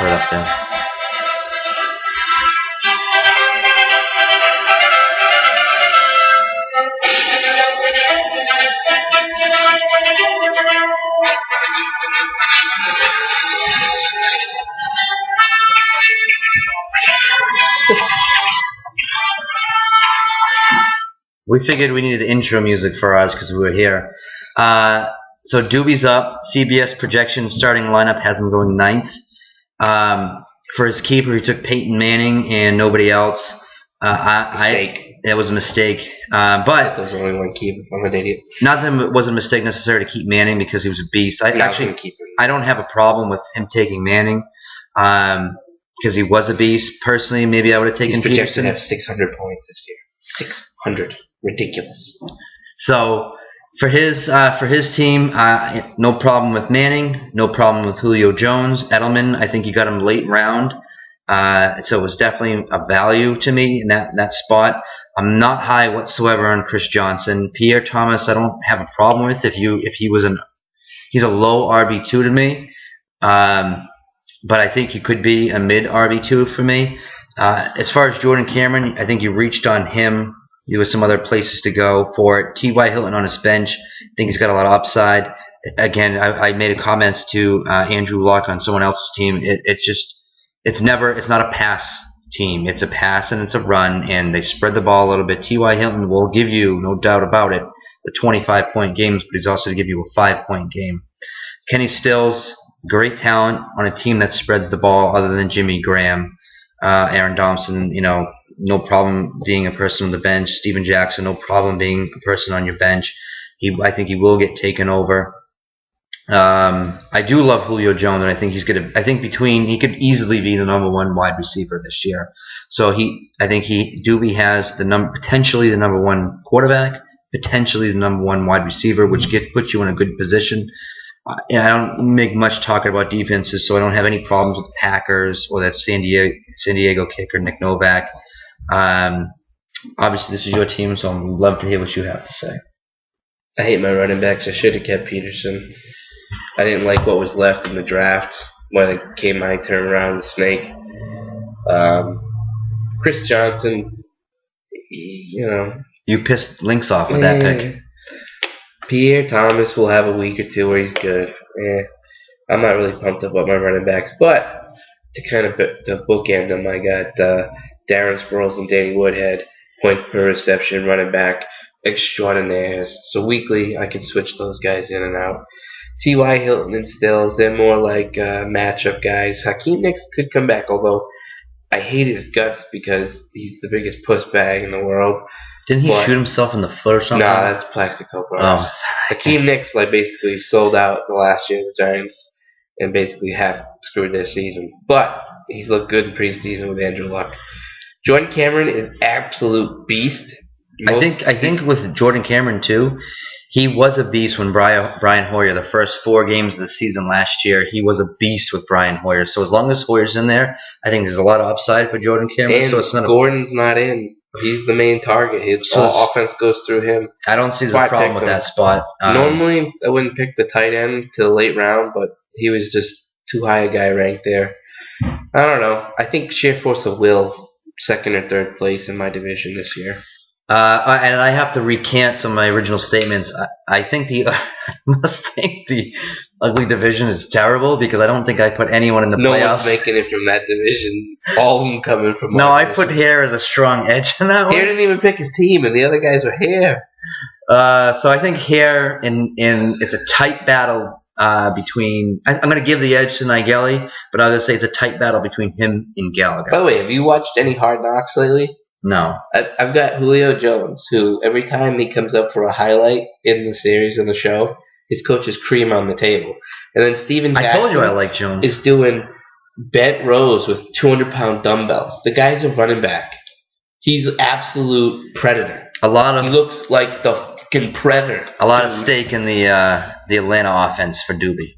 for it up there. We figured we needed intro music for us because we were here. So Doobie's up. CBS projection starting lineup has him going 9th. For his keeper, he took Peyton Manning and nobody else. It was a mistake. But there was only one keeper. I'm an idiot. Not that it was a mistake necessarily to keep Manning because he was a beast. I don't have a problem with him taking Manning because he was a beast. Personally, maybe I would have taken Peterson. He's projected to have 600 points this year. 600. Ridiculous. So for his team, no problem with Manning, no problem with Julio Jones. Edelman, I think you got him late round, so it was definitely a value to me in that spot. I'm not high whatsoever on Chris Johnson. Pierre Thomas, I don't have a problem with he's a low RB2 to me, but I think he could be a mid RB2 for me. As far as Jordan Cameron, I think you reached on him. There was some other places to go for it. T.Y. Hilton on his bench. I think he's got a lot of upside. Again, I made comments to Andrew Luck on someone else's team. It's not a pass team. It's a pass and it's a run, and they spread the ball a little bit. T.Y. Hilton will give you, no doubt about it, the 25-point games, but he's also going to give you a 5-point game. Kenny Stills, great talent on a team that spreads the ball other than Jimmy Graham. Aaron Thompson, no problem being a person on the bench. Steven Jackson, no problem being a person on your bench. I think he will get taken over. I do love Julio Jones, and I think he could easily be the number 1 wide receiver this year. So Doobie has potentially the number 1 quarterback, potentially the number 1 wide receiver, which puts you in a good position. I don't make much talking about defenses, so I don't have any problems with the Packers or that San Diego kicker, Nick Novak. Obviously, this is your team, so I'd love to hear what you have to say. I hate my running backs. I should have kept Peterson. I didn't like what was left in the draft when it came my turn around the snake. Chris Johnson, You pissed Lynx off with that pick. Pierre Thomas will have a week or two where he's good. I'm not really pumped up about my running backs, but to bookend them, I got Darren Sproles and Danny Woodhead, points per reception, running back extraordinaires. So weekly, I can switch those guys in and out. T.Y. Hilton and Stills, they're more like matchup guys. Hakeem Nicks could come back, although I hate his guts because he's the biggest puss bag in the world. Didn't he shoot himself in the foot or something? No, that's Plaxico. Oh. Hakeem Nicks basically sold out the last year of the Giants and basically half screwed their season. But he's looked good in preseason with Andrew Luck. Jordan Cameron is absolute beast. I think with Jordan Cameron too, he was a beast when Brian Hoyer, the first 4 games of the season last year, he was a beast with Brian Hoyer. So as long as Hoyer's in there, I think there's a lot of upside for Jordan Cameron. And so it's not Gordon's not in. He's the main target. All offense goes through him. I don't see the problem with that spot. Normally, I wouldn't pick the tight end till the late round, but he was just too high a guy ranked there. I don't know. I think sheer force of will, 2nd or 3rd place in my division this year. And I have to recant some of my original statements. I must think the ugly division is terrible because I don't think I put anyone in the playoffs. No one's making it from that division. All of them coming from. No, I put Hare as a strong edge in that one. Hare didn't even pick his team, and the other guys were Hare. So I think Hare it's a tight battle between. I'm going to give the edge to Nigeli, but I was going to say it's a tight battle between him and Gallagher. By the way, have you watched any Hard Knocks lately? No. I've got Julio Jones, who every time he comes up for a highlight in the series, in the show, his coach is cream on the table. And then Steven Jackson I told you I like Jones. Is doing bent rows with 200-pound dumbbells. The guy's a running back. He's an absolute predator. He looks like the fucking predator. A lot of stake in the Atlanta offense for Doobie.